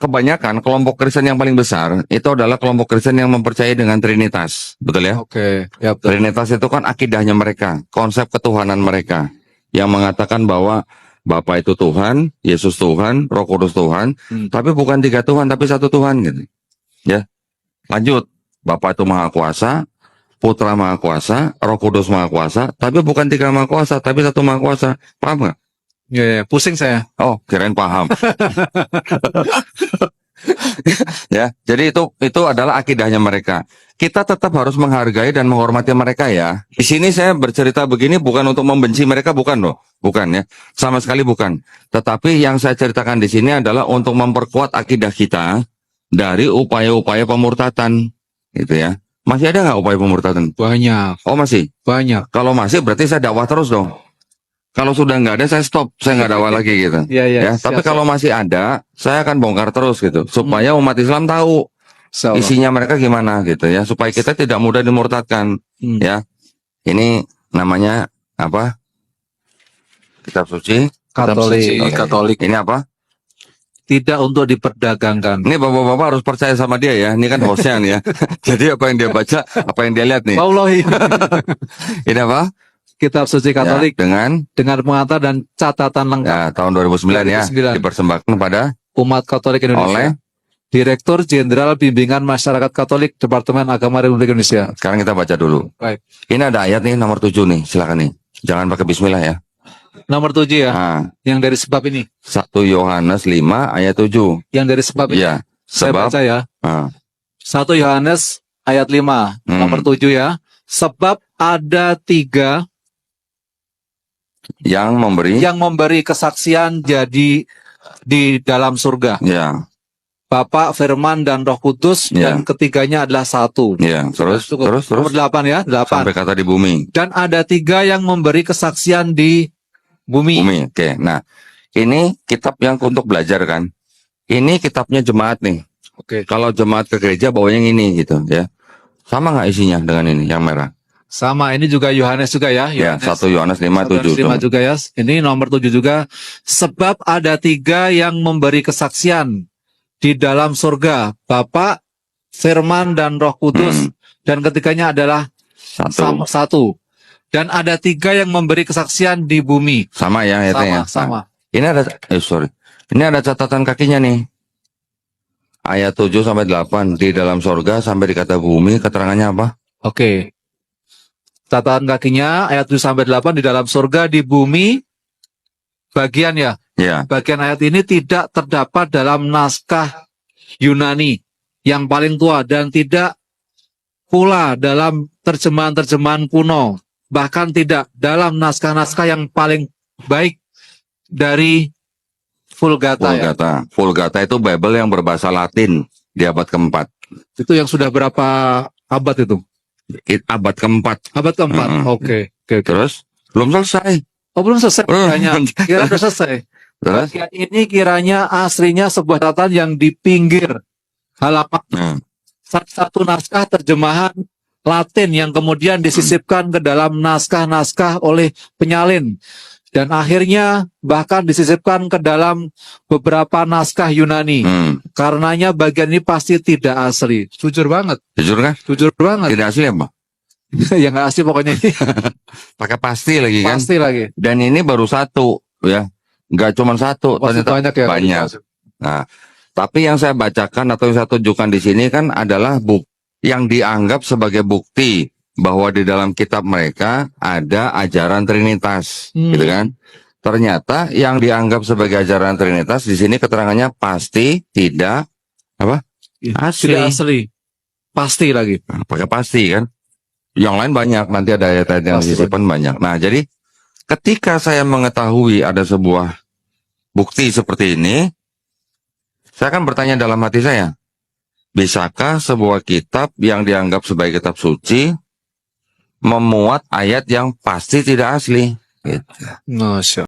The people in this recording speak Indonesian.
kebanyakan kelompok Kristen yang paling besar itu adalah kelompok Kristen yang mempercayai dengan Trinitas, betul ya? Oke, ya betul. Trinitas itu kan akidahnya mereka, konsep ketuhanan mereka, yang mengatakan bahwa Bapa itu Tuhan, Yesus Tuhan, Roh Kudus Tuhan, tapi bukan 3 Tuhan, tapi 1 Tuhan gitu. Ya, lanjut. Bapa itu Maha Kuasa, Putra Maha Kuasa, Roh Kudus Maha Kuasa, tapi bukan 3 Maha Kuasa, tapi 1 Maha Kuasa. Paham nggak? Ya, pusing saya. Oh, kirain paham. Ya, jadi itu adalah akidahnya mereka. Kita tetap harus menghargai dan menghormati mereka ya. Di sini saya bercerita begini bukan untuk membenci mereka, bukan loh, bukan ya, sama sekali bukan. Tetapi yang saya ceritakan di sini adalah untuk memperkuat akidah kita dari upaya-upaya pemurtatan, gitu ya. Masih ada nggak upaya pemurtatan? Banyak. Oh masih. Banyak. Kalau masih berarti saya dakwah terus dong. Kalau sudah nggak ada, saya stop, saya nggak dakwah lagi gitu. Iya, iya. Ya, tapi kalau masih ada, saya akan bongkar terus gitu, supaya umat Islam tahu isinya mereka gimana gitu ya, supaya kita tidak mudah dimurtadkan. Ya, ini namanya apa? Kitab suci Katolik. Katolik. Ini apa? Tidak untuk diperdagangkan. Ini bapak-bapak harus percaya sama dia ya. Ini kan hostnya nih ya. Jadi apa yang dia baca, apa yang dia lihat nih. Wallahi. Ini apa? Kitab suci Katolik Ya, dengan pengantar dan catatan lengkap. Ya, tahun 2009 ya, dipersembahkan pada umat Katolik Indonesia oleh Direktur Jenderal Bimbingan Masyarakat Katolik Departemen Agama Republik Indonesia. Sekarang kita baca dulu. Baik. Ini ada ayat nih nomor 7 nih, silakan nih. Jangan pakai bismillah ya. Nomor 7 ya. Nah, yang dari sebab ini. 1 Yohanes 5 ayat 7. Yang dari sebab ini. Ya, saya sebab baca ya. 1 Yohanes ayat 5 nomor 7 ya. Sebab ada 3 yang memberi kesaksian jadi di dalam surga. Ya. Bapa, Firman, dan Roh Kudus, dan ketiganya adalah 1. Ya, terus. Nomor 8 ya, 8. Sampai kata di bumi. Dan ada 3 yang memberi kesaksian di bumi. Oke, nah ini kitab yang untuk belajar kan. Ini kitabnya jemaat nih. Oke. Kalau jemaat ke gereja bawanya yang ini gitu ya. Sama nggak isinya dengan ini yang merah? Sama, ini juga Yohanes juga ya. Ya, 1 Yohanes 5 7. 5 juga ya. Ini nomor 7 juga. Sebab ada 3 yang memberi kesaksian di dalam surga, Bapa, Firman, dan Roh Kudus, dan ketiganya adalah 1. Dan ada 3 yang memberi kesaksian di bumi. Sama ya ayatnya. Sama. Ini ada Ini ada catatan kakinya nih. Ayat 7 sampai 8 di dalam surga sampai di kata bumi, keterangannya apa? Oke. Catatan kakinya ayat 7 sampai 8 di dalam surga, di bumi, bagian ya. Ya. Bagian ayat ini tidak terdapat dalam naskah Yunani yang paling tua dan tidak pula dalam terjemahan-terjemahan kuno, bahkan tidak dalam naskah-naskah yang paling baik dari Vulgata. Vulgata itu Bible yang berbahasa Latin di abad ke-4. Itu yang sudah berapa abad itu? Abad ke-4. Abad ke-4. Oke. Terus belum selesai. Oh, belum selesai. Kira sudah selesai. Terus? Ini kiranya aslinya sebuah catatan yang di pinggir halaman. Satu naskah terjemahan Latin yang kemudian disisipkan ke dalam naskah-naskah oleh penyalin. Dan akhirnya bahkan disisipkan ke dalam beberapa naskah Yunani. Karenanya bagian ini pasti tidak asli. Jujur banget. Jujur kan? Jujur banget. Tidak asli apa? Ya nggak asli pokoknya ini. Pakai pasti lagi kan? Pasti lagi. Dan ini baru 1 ya. Nggak cuma 1, ternyata banyak ya. Banyak. Nah, tapi yang saya bacakan atau yang saya tunjukkan di sini kan adalah yang dianggap sebagai bukti bahwa di dalam kitab mereka ada ajaran Trinitas, gitu kan? Ternyata yang dianggap sebagai ajaran Trinitas di sini keterangannya pasti tidak asli. Tidak asli. Pasti lagi. Pakai pasti kan? Yang lain banyak, nanti ada ayat-ayat yang disisipkan banyak. Nah, jadi ketika saya mengetahui ada sebuah bukti seperti ini, saya akan bertanya dalam hati saya, bisakah sebuah kitab yang dianggap sebagai kitab suci memuat ayat yang pasti tidak asli? Gitu.